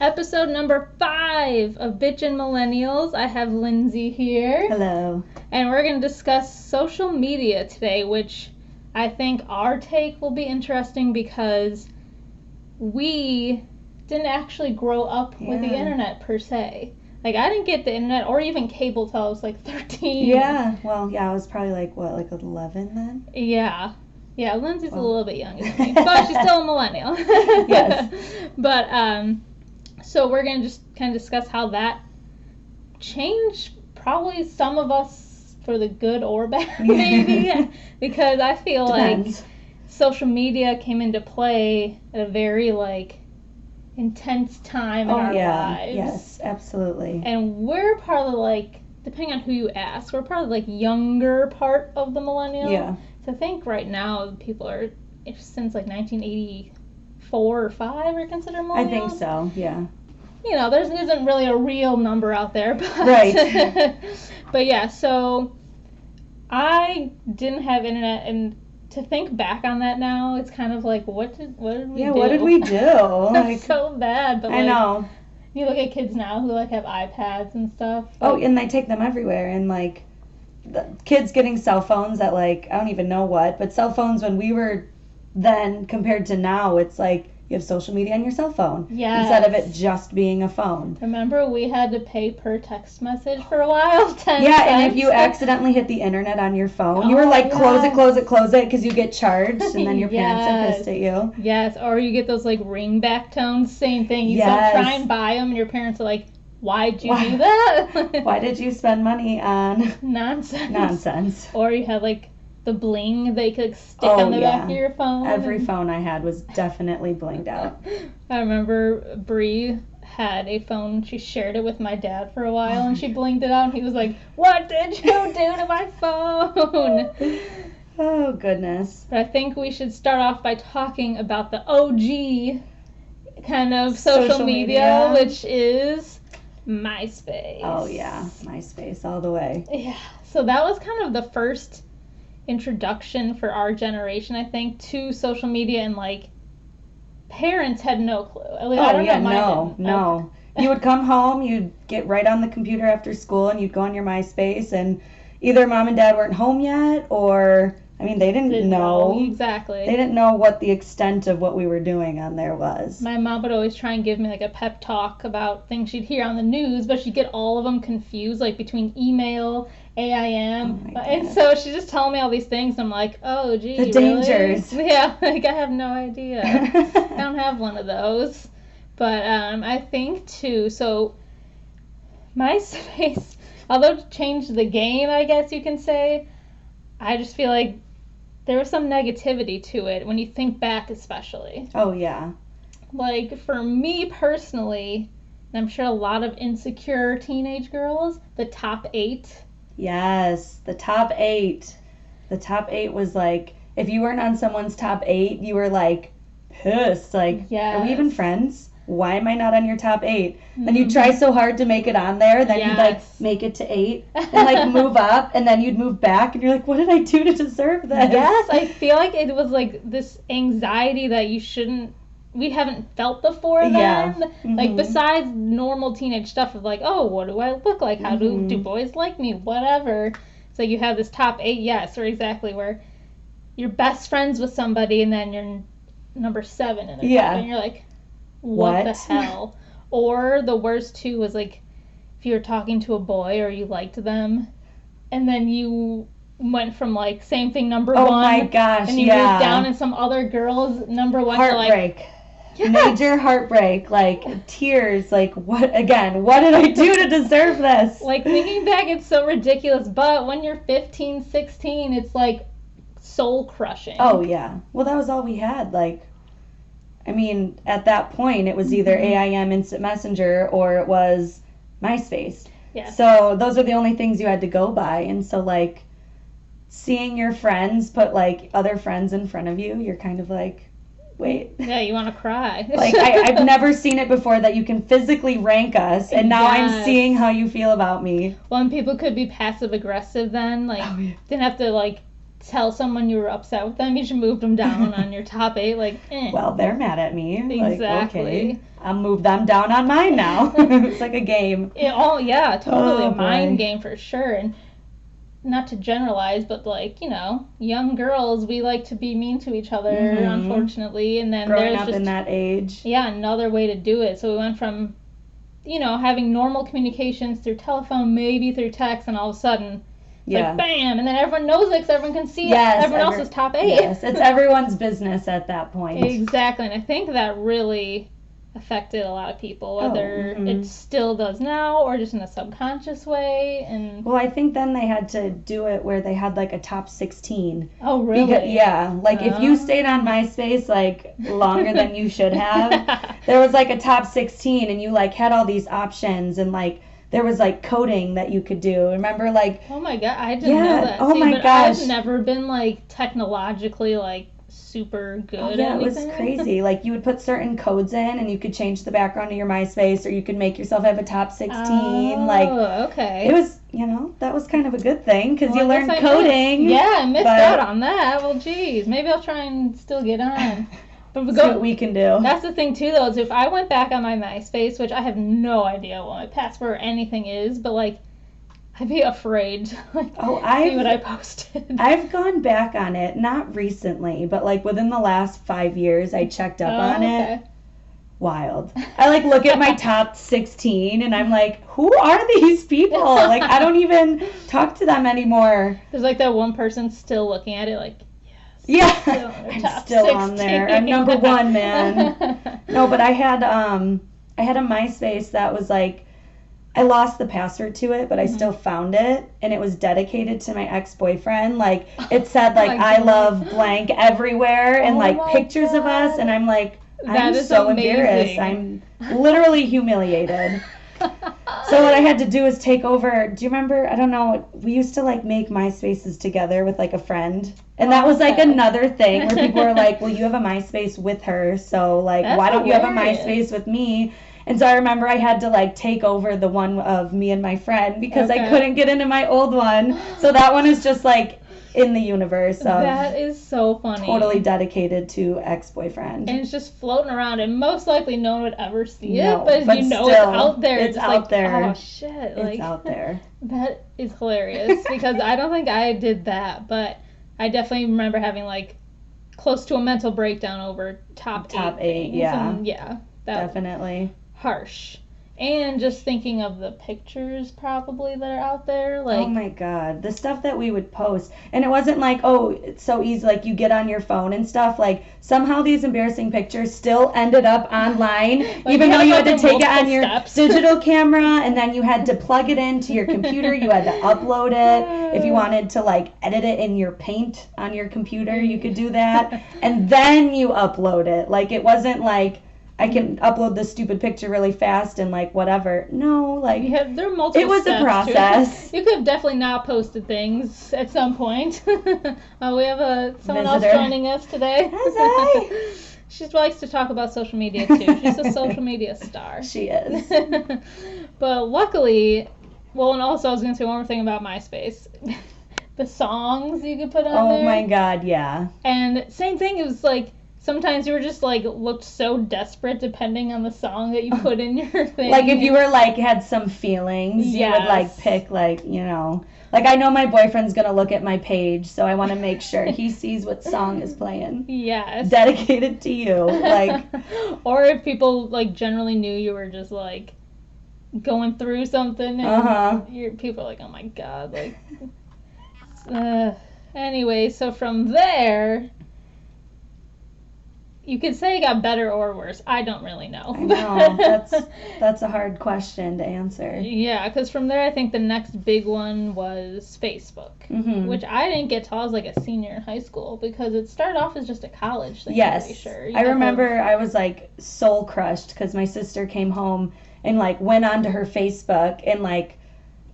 Episode number 5 of Bitchin' Millennials. I have Lindsay here. Hello. And we're going to discuss social media today, which I think our take will be interesting because we didn't actually grow up with the internet per se. Like, I didn't get the internet or even cable till I was like 13. Yeah, well, I was probably like 11 then? Yeah, Lindsay's a little bit younger than me, but she's still a millennial. Yes. But, so we're going to just kind of discuss how that changed probably some of us for the good or bad, maybe, because I feel Depends. like social media came into play at a very, intense time in our lives. Yes, absolutely. And we're part of depending on who you ask, we're part of younger part of the millennial. Yeah. So I think right now people are, since 1984 or 5 are considered millennials. I think so, yeah. There isn't really a real number out there, but Right. But yeah, so I didn't have internet, and to think back on that now, it's kind of like, what did we do? Yeah, what did we do? It's so bad, but I know. You look at kids now who have iPads and stuff. Oh, and they take them everywhere, and the kids getting cell phones at I don't even know what, but cell phones when we were then compared to now, it's you have social media on your cell phone. Yes. Instead of it just being a phone. Remember, we had to pay per text message for a while? 10 Yeah, cents. and if you accidentally hit the internet on your phone, you were close it, because you get charged, and then your parents are pissed at you. Yes, or you get those ringback tones, same thing. You try and buy them, and your parents are like, why'd you do that? Why did you spend money on nonsense? Or you had the bling they could stick on the back of your phone. Every phone I had was definitely blinged out. I remember Bree had a phone. She shared it with my dad for a while, and she blinged it out, and he was like, what did you do to my phone? Oh, goodness. But I think we should start off by talking about the OG kind of social media, which is MySpace. Oh, yeah. MySpace all the way. Yeah. So that was kind of the first introduction for our generation, I think, to social media, and parents had no clue. No. You would come home, you'd get right on the computer after school, and you'd go on your MySpace, and either mom and dad weren't home yet, or they didn't know. Exactly. They didn't know what the extent of what we were doing on there was. My mom would always try and give me a pep talk about things she'd hear on the news, but she'd get all of them confused, between email, AIM, and so she's just telling me all these things, and I'm like, oh, gee, the dangers. Really? Yeah, I have no idea. I don't have one of those. But I think, too, so MySpace, although it changed the game, I guess you can say, I just feel like there was some negativity to it when you think back, especially. Oh, yeah. For me personally, and I'm sure a lot of insecure teenage girls, the top 8. Yes, the top 8. The top 8 was if you weren't on someone's top 8, you were pissed. Yes. Are we even friends? Why am I not on your top 8? Then you try so hard to make it on there, then you'd make it to 8, and move up, and then you'd move back, and you're like, what did I do to deserve this? Yes, I feel like it was this anxiety that we haven't felt before then. Yeah. Mm-hmm. Besides normal teenage stuff of oh, what do I look like? How do boys like me? Whatever. So you have this top 8, yes, or exactly, where you're best friends with somebody, and then you're number 7 in their top, and you're like, what the hell? Or the worst too was if you were talking to a boy or you liked them, and then you went from same thing number 1. Oh my gosh, and you moved down, and some other girl's number 1. Heartbreak. Yes. Major heartbreak, tears, what did I do to deserve this? Thinking back, it's so ridiculous, but when you're 15, 16, it's soul crushing. Oh yeah. Well, that was all we had. At that point, it was either AIM Instant Messenger or it was MySpace. Yeah. So those are the only things you had to go by. And so, seeing your friends put, other friends in front of you, you're kind of wait. Yeah, you want to cry. I've never seen it before that you can physically rank us, and now I'm seeing how you feel about me. Well, and people could be passive-aggressive then. Didn't have to, tell someone you were upset with them, you should move them down on your top 8. Like, Well, they're mad at me. Exactly. Like, okay, I'll move them down on mine now. It's like a game. Yeah, totally Oh, a mind boy. game for sure. And not to generalize, but like, young girls, we like to be mean to each other, unfortunately. And then Growing there's up just in that age. yeah, another way to do it. So we went from having normal communications through telephone, maybe through text, and all of a sudden, Yeah. like bam, and then everyone knows it because everyone can see Yes, everyone else's top 8. Yes, it's everyone's business at that point. Exactly, and I think that really affected a lot of people, whether it still does now or just in a subconscious way. And Well, I think then they had to do it where they had like a top 16. oh, really? Like if you stayed on MySpace like longer than you should have, there was like a top 16 and you like had all these options and like there was like coding that you could do. Remember like oh my god, I didn't know that. Oh See, my but gosh. I've never been like technologically like super good Oh, at yeah, it was anything. crazy. Like you would put certain codes in and you could change the background of your MySpace or you could make yourself have a top 16. Like okay. it was, that was kind of a good thing because Well, you I guess learned I coding. I missed but- out on that. Well, geez, maybe I'll try and still get on. But we See what we can do. That's the thing too, though, is if I went back on my MySpace, which I have no idea what my password or anything is, but like, I'd be afraid to like see what I posted. I've gone back on it, not recently, but like within the last 5 years, I checked up on it. Wild. I like look at my top 16 and I'm like, who are these people? Like, I don't even talk to them anymore. There's like that one person still looking at it, like, Yeah, I'm I'm still on there. I'm number 1, man. No, but I had a MySpace that was like, I lost the password to it, but I still found it, and it was dedicated to my ex-boyfriend. Like, it said, like, I love blank everywhere, and, like, pictures of us, and I'm like, I'm so embarrassed. I'm literally humiliated. So what I had to do is take over, do you remember, I don't know, we used to, like, make MySpaces together with, like, a friend, and that was, like, another thing where people were like, well, you have a MySpace with her, so, like, why don't you have a MySpace with me? And so I remember I had to like take over the one of me and my friend because I couldn't get into my old one. So that one is just like in the universe of that is so funny. Totally dedicated to ex-boyfriend. And it's just floating around and most likely no one would ever see it. No, but but you know still, it's out there. it's out like, there. Oh shit. Like, It's out there. That is hilarious because I don't think I did that, but I definitely remember having like close to a mental breakdown over top 8 things. Yeah. And that Definitely. harsh. And just thinking of the pictures probably that are out there, like, oh my god, the stuff that we would post, and it wasn't like, oh, it's so easy, like you get on your phone and stuff, like somehow these embarrassing pictures still ended up online, like even though you had to take it on your steps. digital camera, and then you had to plug it into your computer, you had to upload it. If you wanted to like edit it in your Paint on your computer, you could do that, and then you upload it. Like it wasn't like I can upload this stupid picture really fast and like whatever. No, like there are multiple it was a steps process. You could have definitely not posted things at some point. We have someone else Visitor. joining us today. Hi. She likes to talk about social media too. She's a social media star. She is. But luckily, well, and also I was going to say one more thing about MySpace. The songs you could put on there. Oh my god, yeah. And same thing, it was like, sometimes you were just like looked so desperate depending on the song that you put in your thing. Like if you were like had some feelings, you would like pick like, like I know my boyfriend's gonna look at my page, so I want to make sure he sees what song is playing. Yes. Dedicated to you, like. Or if people like generally knew you were just like going through something, and people are like, oh my god, like. Anyway, so from there. You could say it got better or worse. I don't really know. I know. That's a hard question to answer. Yeah, because from there, I think the next big one was Facebook, which I didn't get till I was like a senior in high school because it started off as just a college thing. Yes. I'm pretty sure. I remember I was like soul crushed because my sister came home and like went onto her Facebook and like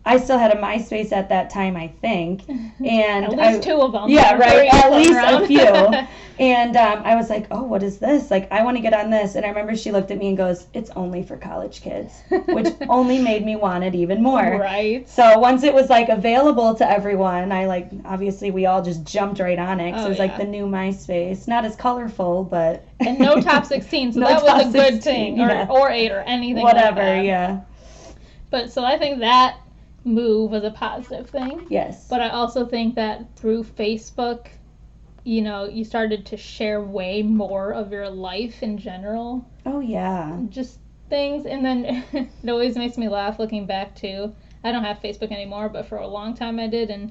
I still had a MySpace at that time, I think. And at least 2 of them. Yeah, right. At least around. a few. And I was like, oh, what is this? Like, I want to get on this. And I remember she looked at me and goes, it's only for college kids, which only made me want it even more. Right. So once it was like available to everyone, I like, obviously we all just jumped right on it. So it was like the new MySpace. Not as colorful, but. And no top 16, so no that was a good 16, thing. yeah. Or 8 or anything Whatever, like that. yeah. But so I think that move was a positive thing. Yes. But I also think that through Facebook, you know, you started to share way more of your life in general. Oh, yeah. Just things. And then it always makes me laugh looking back to, I don't have Facebook anymore, but for a long time I did. And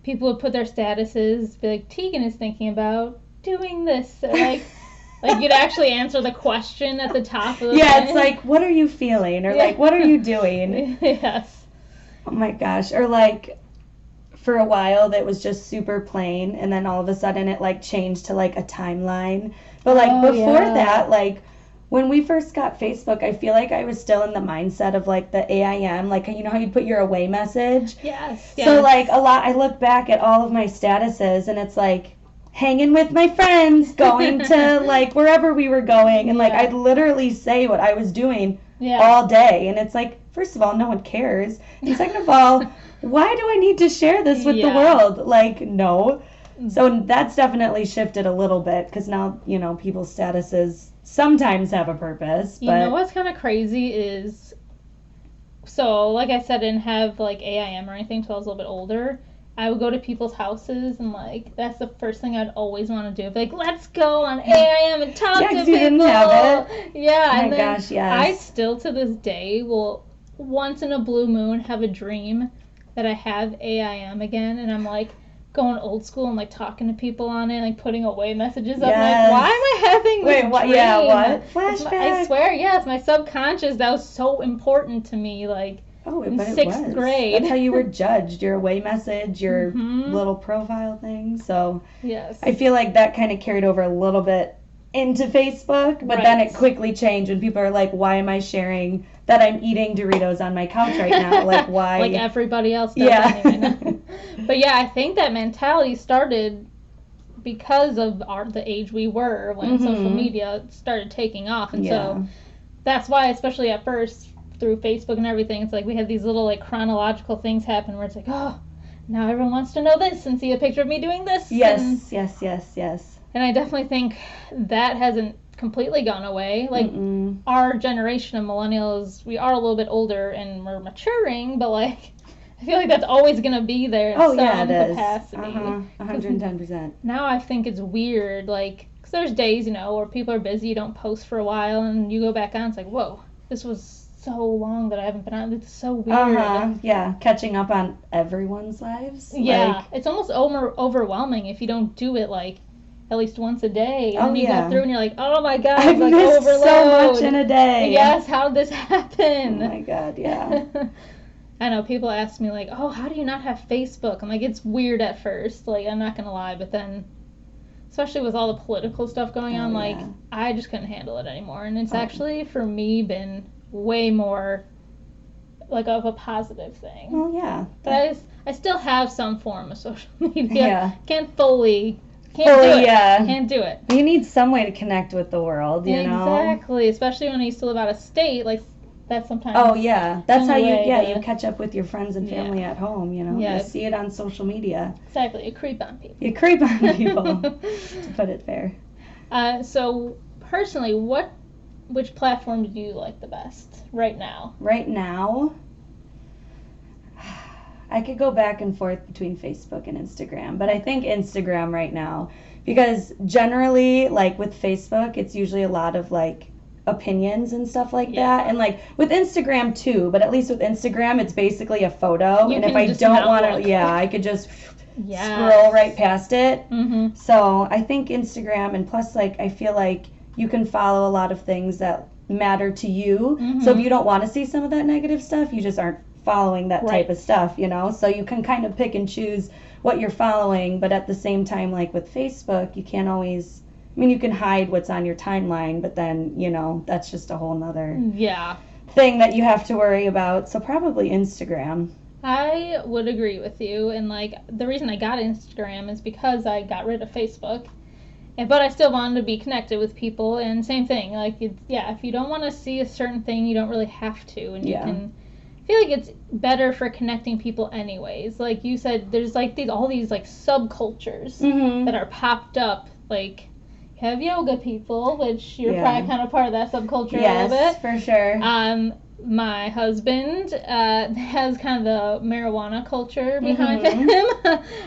people would put their statuses, be like, Tegan is thinking about doing this. Or like you'd actually answer the question at the top of the Yeah, thing. it's like, what are you feeling? Or like, what are you doing? Yes. Oh my gosh. Or like, for a while that was just super plain, and then all of a sudden it like changed to like a timeline. But like before that, like when we first got Facebook, I feel like I was still in the mindset of like the AIM, like, you know how you put your away message? Yes. So like I look back at all of my statuses and it's like hanging with my friends, going to like wherever we were going, and like I'd literally say what I was doing all day, and it's like, first of all, no one cares, and second of all, why do I need to share this with the world? Like, no. So that's definitely shifted a little bit, because now, you know, people's statuses sometimes have a purpose. But you know what's kind of crazy is, so like I said, I didn't have like AIM or anything until I was a little bit older. I would go to people's houses, and like that's the first thing I'd always want to do. Like, let's go on AIM and talk to people. You didn't have it. Yeah. Oh and my gosh, yes. I still to this day will once in a blue moon have a dream that I have AIM again, and I'm like going old school and like talking to people on it, like putting away messages up. Yes. Like, why am I having this Wait, what? dream? Yeah, what? Flashback. I swear, yes, my subconscious, that was so important to me, like in but sixth it was. grade. That's how you were judged, your away message, your little profile thing. So yes, I feel like that kind of carried over a little bit into Facebook, but then it quickly changed when people are like, why am I sharing that I'm eating Doritos on my couch right now? Like, why? Like everybody else does anyway. But yeah, I think that mentality started because of the age we were when social media started taking off. And so that's why, especially at first, through Facebook and everything, it's like we had these little like chronological things happen where it's like, oh, now everyone wants to know this and see a picture of me doing this. Yes. And I definitely think that hasn't completely gone away. Like our generation of millennials, we are a little bit older and we're maturing, but like I feel like that's always gonna be there in some capacity. 110%. Now I think it's weird, like, 'cause there's days, you know, where people are busy, you don't post for a while, and you go back on, it's like, whoa, this was so long that I haven't been on. It's so weird. Yeah, catching up on everyone's lives. Yeah, like, it's almost overwhelming if you don't do it like at least once a day. And then you go through and you're like, oh my god, I've like missed overload. so much in a day. Yes, how did this happen? Oh my god, yeah. I know people ask me like, oh, how do you not have Facebook? I'm like, it's weird at first, like, I'm not gonna lie, but then especially with all the political stuff going on, like I just couldn't handle it anymore. And it's actually for me been way more like of a positive thing. Well, yeah. But I still have some form of social media. Yeah. Can't do it. Can't do it. You need some way to connect with the world, you know? Exactly. Especially when I used to live out of state, like that's sometimes. Oh yeah, that's how you you catch up with your friends and family at home. You know, you see it on social media. Exactly, you creep on people. You creep on people, to put it fair. So personally, which platform do you like the best right now? Right now, I could go back and forth between Facebook and Instagram, but I think Instagram right now, because generally, like with Facebook, it's usually a lot of like opinions and stuff like that, and like with Instagram too, but at least with Instagram it's basically a photo, and if I don't want to, I could just scroll right past it. So I think Instagram, and plus like I feel like you can follow a lot of things that matter to you, so if you don't want to see some of that negative stuff, you just aren't following that type of stuff, you know, so you can kind of pick and choose what you're following. But at the same time, like with Facebook, you can't always, I mean, you can hide what's on your timeline, but then, you know, that's just a whole nother thing that you have to worry about. So probably Instagram. I would agree with you, and like the reason I got Instagram is because I got rid of Facebook, but I still wanted to be connected with people, and same thing, like if you don't want to see a certain thing, you don't really have to, and you can. I feel like it's better for connecting people anyways. Like you said, there's like all these like subcultures that are popped up, like. You have yoga people, which you're probably kind of part of that subculture a little bit. Yes, for sure. My husband has kind of the marijuana culture behind him.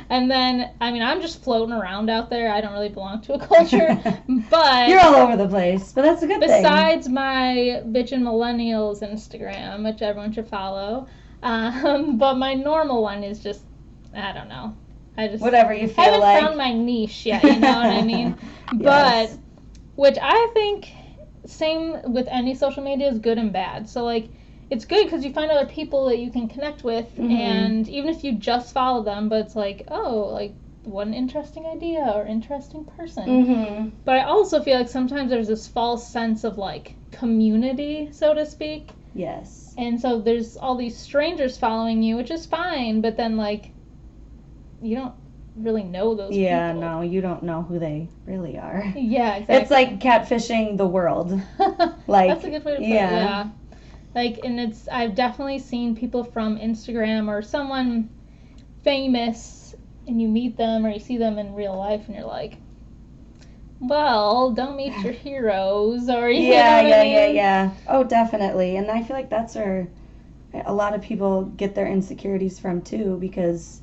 And then, I mean, I'm just floating around out there. I don't really belong to a culture. But you're all over the place, but that's a good thing. Besides my Bitchin' Millennials Instagram, which everyone should follow. But my normal one is just, I don't know. I just whatever you feel haven't like. found my niche yet, you know what I mean? But, which I think, same with any social media, is good and bad. So, like, it's good because you find other people that you can connect with, and even if you just follow them, but it's like, oh, like, what an interesting idea or interesting person. But I also feel like sometimes there's this false sense of, like, community, so to speak. Yes. And so there's all these strangers following you, which is fine, but then, like, you don't really know those people. Yeah, no, you don't know who they really are. Yeah, exactly. It's like catfishing the world. Like, that's a good way to put it. Yeah. Like, and I've definitely seen people from Instagram or someone famous, and you meet them or you see them in real life, and you're like, well, don't meet your heroes, or you know what I mean? Yeah. Oh, definitely. And I feel like that's where a lot of people get their insecurities from too, because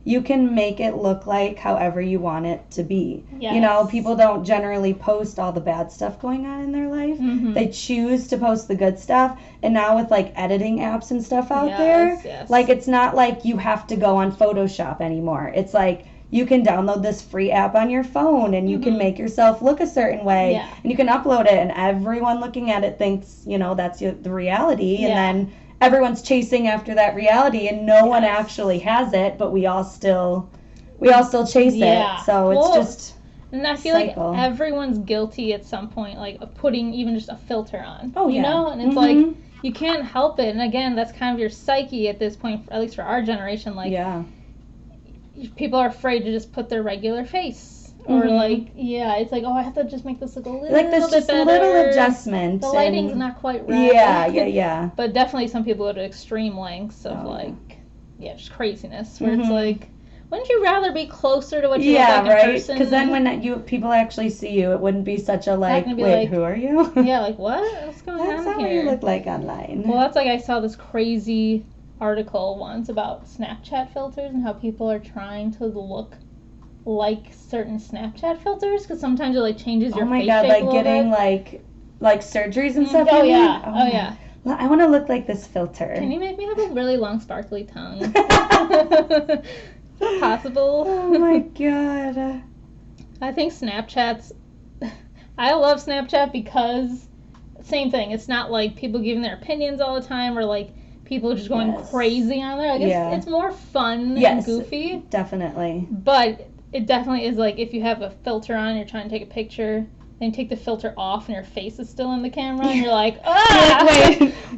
you can make it look like however you want it to be. Yes. You know, people don't generally post all the bad stuff going on in their life. They choose to post the good stuff. And now with like editing apps and stuff out there, like it's not like you have to go on Photoshop anymore. It's like you can download this free app on your phone and you can make yourself look a certain way and you can upload it, and everyone looking at it thinks, you know, that's the reality. And then everyone's chasing after that reality, and no one actually has it, but we all still chase it. So it's just. And I feel like everyone's guilty at some point, like of putting even just a filter on. Oh, you know, and it's like you can't help it. And again, that's kind of your psyche at this point, at least for our generation. Like, people are afraid to just put their regular face. Or like, it's like, oh, I have to just make this look a little like there's bit just better. A little adjustment. The lighting's not quite right. Yeah. But definitely some people go to extreme lengths of just craziness. Where it's like, wouldn't you rather be closer to what you look like in person? Because then when people actually see you, it wouldn't be such a wait, who are you? Yeah, like what? What's going on here? That's how you look like online. Well, that's like I saw this crazy article once about Snapchat filters and how people are trying to look like certain Snapchat filters, because sometimes it like changes your face shape a little getting bit. like surgeries and stuff. Oh yeah. I want to look like this filter. Can you make me have a really long sparkly tongue? Possible? Oh my god. I think I love Snapchat because same thing. It's not like people giving their opinions all the time, or like people just going crazy on there. Like it's more fun and goofy. Definitely. But it definitely is like if you have a filter on, you're trying to take a picture, then you take the filter off and your face is still in the camera, and you're like,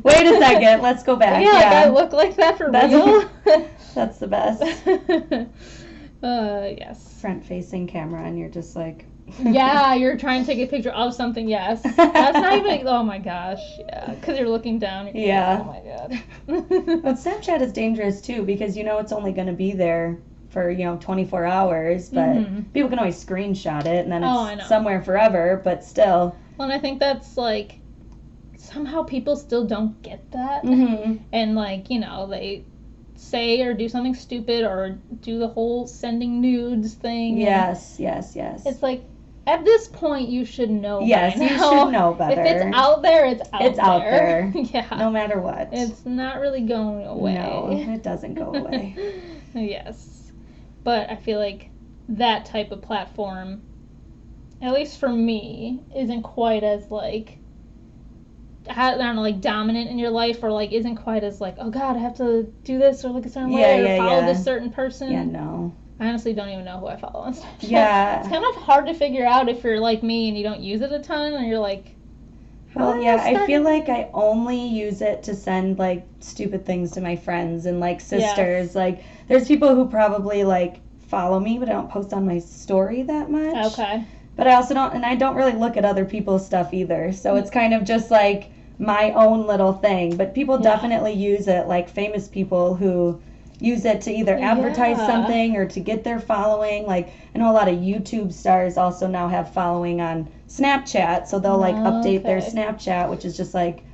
wait a second, let's go back. Like I look like that for real? That's the best. Yes. Front-facing camera, and you're just like. You're trying to take a picture of something, yes. That's not even, oh my gosh, because you're looking down. Like, oh my god. But Snapchat is dangerous too, because you know it's only going to be there for 24 hours, but people can always screenshot it, and then it's somewhere forever, but still. Well, and I think that's like, somehow people still don't get that, and like, they say or do something stupid or do the whole sending nudes thing. Yes. It's like, at this point, you should know. Yes, you should know better. If it's out there, it's out there. No matter what. It's not really going away. No, it doesn't go away. Yes. But I feel like that type of platform, at least for me, isn't quite as like, I don't know, like dominant in your life, or like isn't quite as like, oh god, I have to do this or look a certain way or follow this certain person. Yeah, no. I honestly don't even know who I follow on Snapchat. Yeah. It's kind of hard to figure out if you're like me and you don't use it a ton, and you're like, Well, yeah, I feel like I only use it to send like stupid things to my friends and like sisters. Yes. Like, there's people who probably like follow me, but I don't post on my story that much. Okay. But I also don't, and I don't really look at other people's stuff either. So it's kind of just like my own little thing. But people definitely use it, like famous people who use it to either advertise something or to get their following. Like, I know a lot of YouTube stars also now have following on Snapchat, so they'll like update their Snapchat, which is just like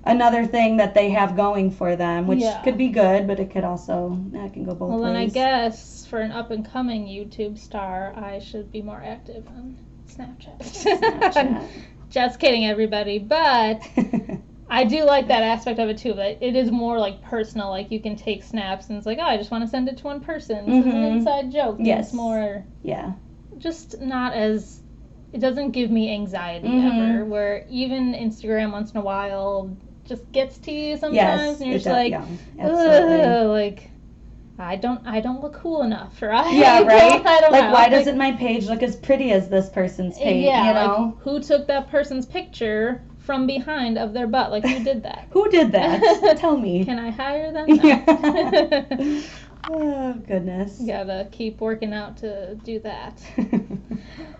another thing that they have going for them, which could be good, but it could also, that can go both ways. Well, then I guess for an up and coming YouTube star, I should be more active on Snapchat. Just kidding, everybody, but I do like that aspect of it too, but it is more like personal, like you can take snaps and it's like, oh, I just want to send it to one person. This is an inside joke. Yes. It's more just not as, it doesn't give me anxiety ever, where even Instagram once in a while just gets to you sometimes, and you're just like, like, I don't look cool enough, right? Yeah, right? I don't know. Why doesn't my page look as pretty as this person's page, you know? Like, who took that person's picture from behind of their butt? Like, who did that? Who did that? Tell me. Can I hire them? No. Oh, goodness. You gotta keep working out to do that.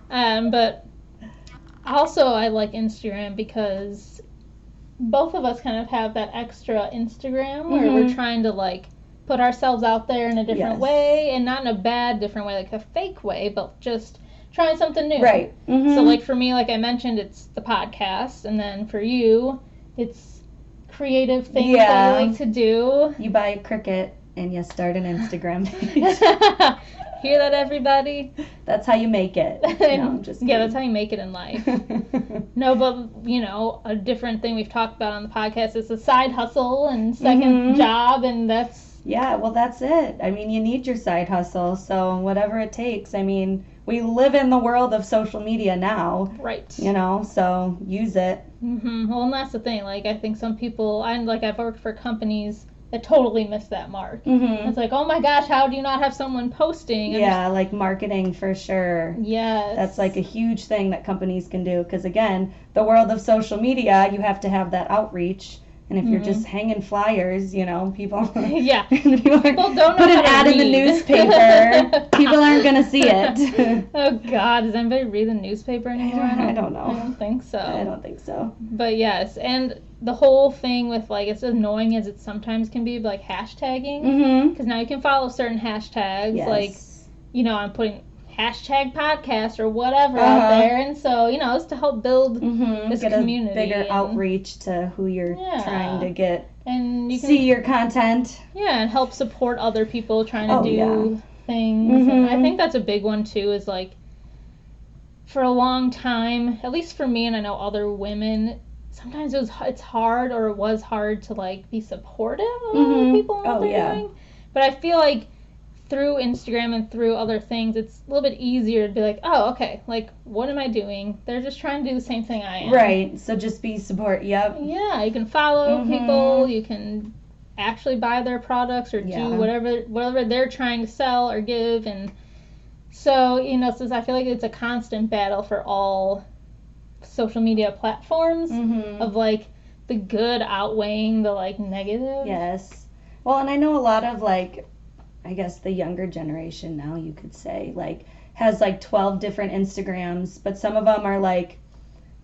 But also I like Instagram because both of us kind of have that extra Instagram where we're trying to like put ourselves out there in a different way, and not in a bad different way, like a fake way, but just trying something new. Right. So like for me, like I mentioned, it's the podcast, and then for you, it's creative things that you like to do. You buy a Cricut and you start an Instagram page. Hear that, everybody? That's how you make it. No, I'm just kidding. Yeah, that's how you make it in life. No, but, you know, a different thing we've talked about on the podcast is a side hustle and second job, and that's... Yeah, well, that's it. I mean, you need your side hustle, so whatever it takes. I mean, we live in the world of social media now. Right. You know, so use it. Well, and that's the thing. Like, I think some people... I've worked for companies that totally missed that mark. It's like, oh my gosh, how do you not have someone posting? Yeah, like marketing for sure. Yes. That's like a huge thing that companies can do, because again, the world of social media, you have to have that outreach. And if you're just hanging flyers, you know, people people don't know put an how to ad in the newspaper, people aren't going to see it. Oh God, does anybody read the newspaper anymore? I don't know. I don't think so. I don't think so. But yes, and the whole thing with like, it's annoying as it sometimes can be, like hashtagging, because now you can follow certain hashtags, like, you know, I'm putting hashtag podcast or whatever out there, and so, you know, it's to help build this community, a bigger outreach to who you're trying to get, and you can see your content, and help support other people trying to do things. And I think that's a big one too, is like, for a long time, at least for me, and I know other women, sometimes it's hard, or it was hard to like be supportive of other people and what they're doing. But I feel like through Instagram and through other things, it's a little bit easier to be like, oh, okay, like, what am I doing? They're just trying to do the same thing I am. Right, so just be support, Yeah, you can follow people, you can actually buy their products or do whatever they're trying to sell or give. And so, you know, since I feel like it's a constant battle for all social media platforms of, like, the good outweighing the, like, negative. Yes. Well, and I know a lot of, like, I guess the younger generation now, you could say, like, has like 12 different Instagrams, but some of them are like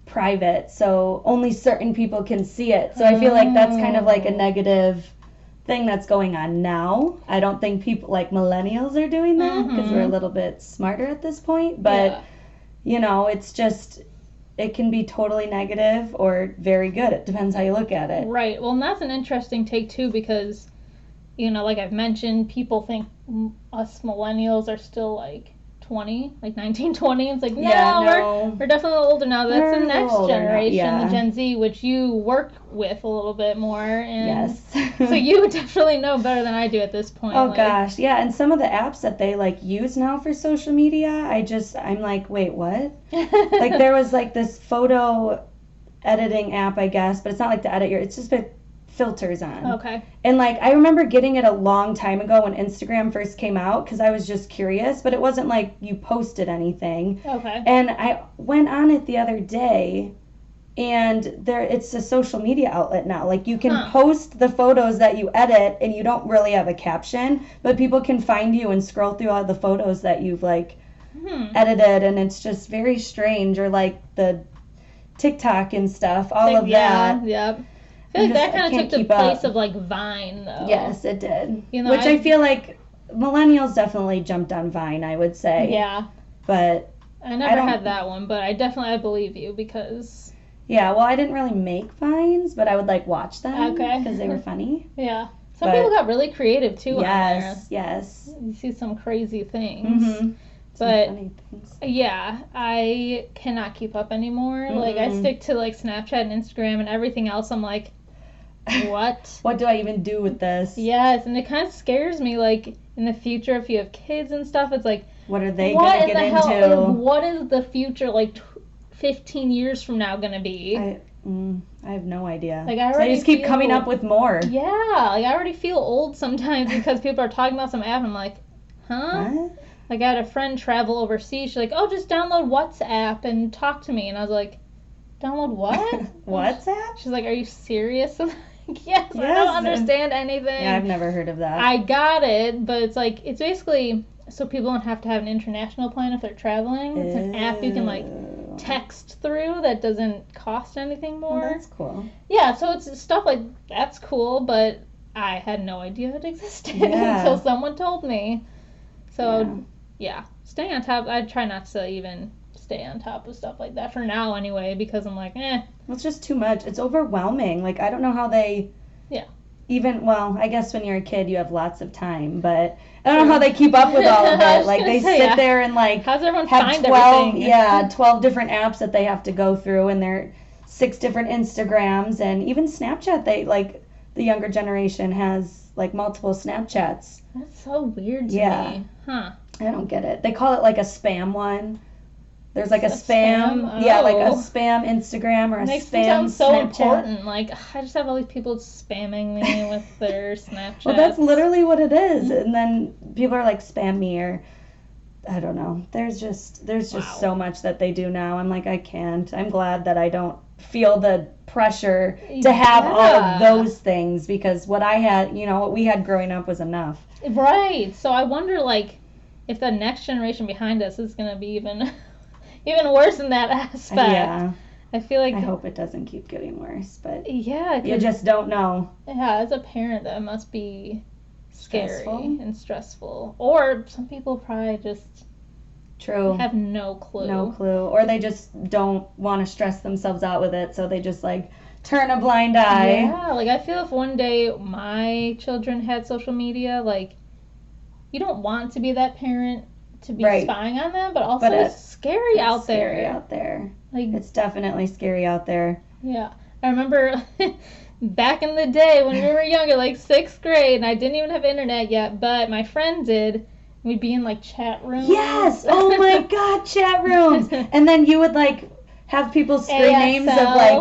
private, so only certain people can see it. So I feel like that's kind of like a negative thing that's going on now. I don't think people like millennials are doing that, because we're a little bit smarter at this point, but you know, it's just, it can be totally negative or very good. It depends how you look at it. Right. Well, and that's an interesting take too, because, you know, like I've mentioned, people think us millennials are still like 20, like 19, 20. It's like, no, we're definitely older now. That's the next generation, the Gen Z, which you work with a little bit more. And so you definitely know better than I do at this point. Oh, like, gosh. Yeah. And some of the apps that they like use now for social media, I'm like, wait, what? Like there was like this photo editing app, I guess, but it's not like to edit it's just filters on. Okay. And like I remember getting it a long time ago when Instagram first came out, because I was just curious, but it wasn't like you posted anything. Okay. And I went on it the other day, and it's a social media outlet now. Like, you can post the photos that you edit, and you don't really have a caption, but people can find you and scroll through all the photos that you've like edited, and it's just very strange. Or like the TikTok and stuff, all of that. Yep. I feel like that kind of took the place of like Vine, though. Yes, it did. Which I feel like millennials definitely jumped on Vine, I would say. Yeah. But I never had that one, but I believe you because. Yeah, well, I didn't really make Vines, but I would like watch them because they were funny. Yeah. Some people got really creative too on there. Yes. You see some crazy things. Mm-hmm. But funny things. Yeah, I cannot keep up anymore. Mm-hmm. Like, I stick to like Snapchat and Instagram, and everything else I'm like, what? What do I even do with this? Yes, and it kind of scares me, like, in the future, if you have kids and stuff, it's like, what are they going to get into? Like, what is the future, like, 15 years from now going to be? I have no idea. Like, I just keep coming up with more. Yeah, like, I already feel old sometimes because people are talking about some app, and I'm like, huh? What? Like, I had a friend travel overseas. She's like, oh, just download WhatsApp and talk to me. And I was like, download what? WhatsApp? She's like, are you serious? I'm like, yes, I don't understand anything. Yeah, I've never heard of that. I got it, but it's like, it's basically so people don't have to have an international plan if they're traveling. It's an app you can like text through that doesn't cost anything more. Oh, that's cool. Yeah, so it's stuff like, that's cool, but I had no idea it existed until someone told me. So, yeah, staying on top, I try not to even stay on top of stuff like that for now anyway, because I'm like, Well, it's just too much. It's overwhelming. Like, I don't know how they... Yeah. Even, well, I guess when you're a kid, you have lots of time, but I don't know how they keep up with all of it. Like, they sit there and, like, how's everyone have find 12, everything? Yeah, 12 different apps that they have to go through, and they're 6 different Instagrams, and even Snapchat, they, like, the younger generation has, like, multiple Snapchats. That's so weird to me. Huh. I don't get it. They call it, like, a spam one. There's like a spam? Oh. Yeah, like a spam Instagram or a makes spam me sound so Snapchat. Important. Like, I just have all these people spamming me with their Snapchat. Well, that's literally what it is. And then people are like, spam me, or I don't know. There's just so much that they do now. I'm like, I can't. I'm glad that I don't feel the pressure to have all of those things, because what I had, what we had growing up was enough. Right. So I wonder, like, if the next generation behind us is going to be even worse in that aspect. Yeah. I feel like... I hope it doesn't keep getting worse, but... Yeah. You just don't know. Yeah, as a parent, that must be scary and stressful. Or some people probably just... True. Have no clue. No clue. Or they just don't want to stress themselves out with it, so they just, like, turn a blind eye. Yeah, like, I feel if one day my children had social media, like, you don't want to be that parent to be spying on them, but also it's scary out there. Scary out there. Like, it's definitely scary out there. Yeah. I remember back in the day when we were younger, like 6th grade, and I didn't even have internet yet, but my friend did. We'd be in like chat rooms. Yes! Oh my god, chat rooms! And then you would like have people's screen names of like,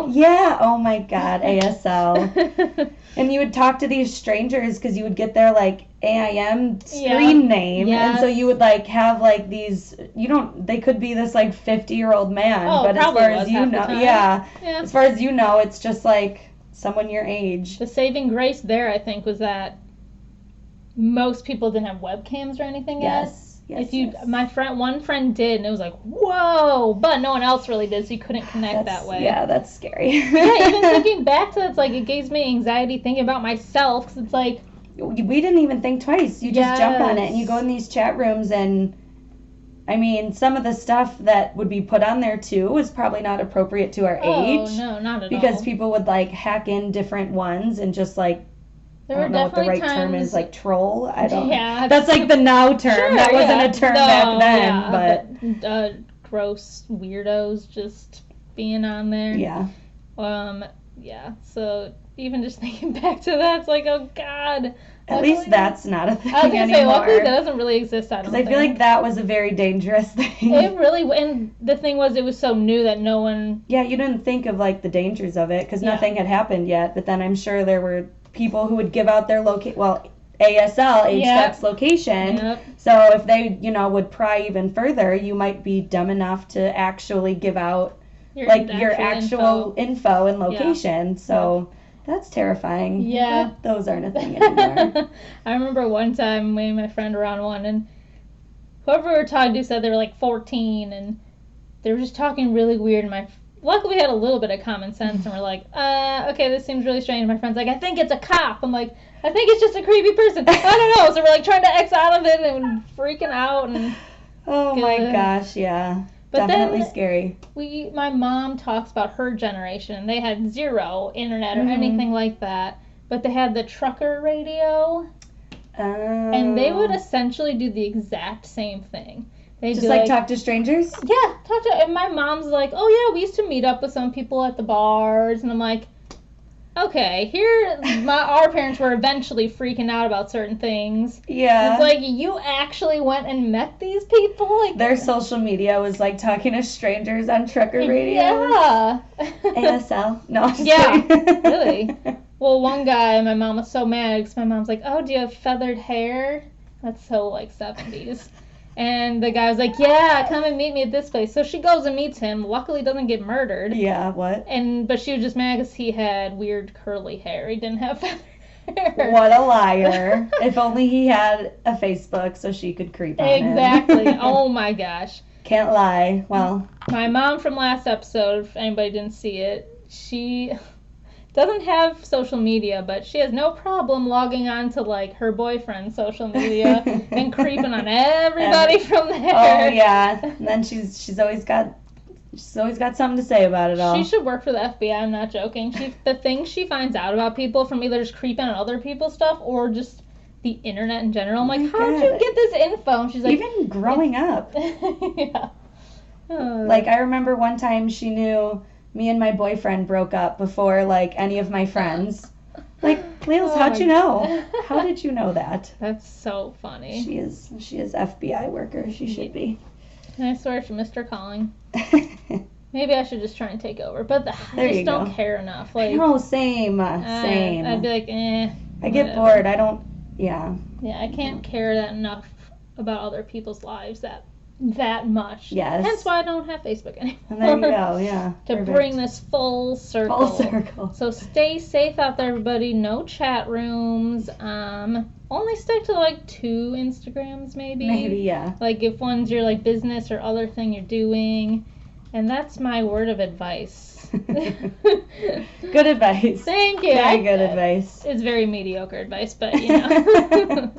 oh my god, ASL. And you would talk to these strangers because you would get their like AIM screen name. Yes. And so you would like have like these, they could be this like 50-year-old man. But as far as you know, as far as you know, it's just like someone your age. The saving grace there, I think, was that most people didn't have webcams or anything yet. My one friend did, and it was like, whoa, but no one else really did, so you couldn't connect that way. Yeah, that's scary. Yeah, even thinking back to it, it's like, it gives me anxiety thinking about myself, because it's like... We didn't even think twice. You just jump on it, and you go in these chat rooms, and, I mean, some of the stuff that would be put on there, too, was probably not appropriate to our age. Oh, no, not at all. Because people would, like, hack in different ones and just, like, I don't know what the right term is, like troll. I don't know. Yeah, that's like the now term. Sure, that wasn't a term back then. But gross weirdos just being on there. Yeah. Yeah. So even just thinking back to that, it's like, oh god. At least that's not a thing anymore. I was gonna say, luckily that doesn't really exist. I don't think. Because I feel like that was a very dangerous thing. It really, and the thing was, it was so new that no one. Yeah, you didn't think of like the dangers of it because nothing had happened yet. But then I'm sure there were people who would give out their ASL, age, sex, location. Yep. So if they, would pry even further, you might be dumb enough to actually give out your actual info and location. So that's terrifying. Yeah. Those aren't a thing anymore. I remember one time me and my friend were on one, and whoever we were talking to said they were like 14, and they were just talking really weird. And luckily we had a little bit of common sense, and we're like, okay, this seems really strange. My friend's like, I think it's a cop. I'm like, I think it's just a creepy person. I don't know. So we're like trying to X out of it and freaking out. And oh my gosh, yeah. But definitely then scary. My mom talks about her generation, and they had zero internet or anything like that, but they had the trucker radio, and they would essentially do the exact same thing. They'd just like talk to strangers? Yeah, and my mom's like, oh yeah, we used to meet up with some people at the bars, and I'm like, okay, our parents were eventually freaking out about certain things. Yeah. It's like, you actually went and met these people? Like, their social media was like talking to strangers on trucker radio. Yeah. ASL. No, I'm just kidding. Really. Well, one guy, my mom was so mad because my mom's like, oh, do you have feathered hair? That's so like 70s. And the guy was like, yeah, come and meet me at this place. So she goes and meets him. Luckily doesn't get murdered. Yeah, what? But she was just mad because he had weird curly hair. He didn't have feathered hair. What a liar. If only he had a Facebook so she could creep on him. Exactly. Oh my gosh. Can't lie. Well. My mom from last episode, if anybody didn't see it, she doesn't have social media, but she has no problem logging on to like her boyfriend's social media and creeping on everybody from there. Oh yeah, and then she's always got something to say about it all. She should work for the FBI. I'm not joking. The things she finds out about people from either just creeping on other people's stuff or just the internet in general. I'm like, how did you get this info? And she's like, even growing up. Yeah. Like I remember one time she knew me and my boyfriend broke up before like any of my friends. Like, Liz, how'd you know? How did you know that? That's so funny. She is FBI worker. She should be. And I swear she missed her calling. Maybe I should just try and take over. But I just don't care enough. Like, no, same. I'd be like, I get bored. I don't. Yeah. Yeah, I can't care that enough about other people's lives that much. Yes. Hence why I don't have Facebook anymore. And there you go, yeah. To bring this full circle. Full circle. So stay safe out there, everybody. No chat rooms. Only stick to like 2 Instagrams, maybe. Maybe, yeah. Like if one's your like business or other thing you're doing. And that's my word of advice. Good advice. Thank you. Very good advice. It's very mediocre advice, but you know.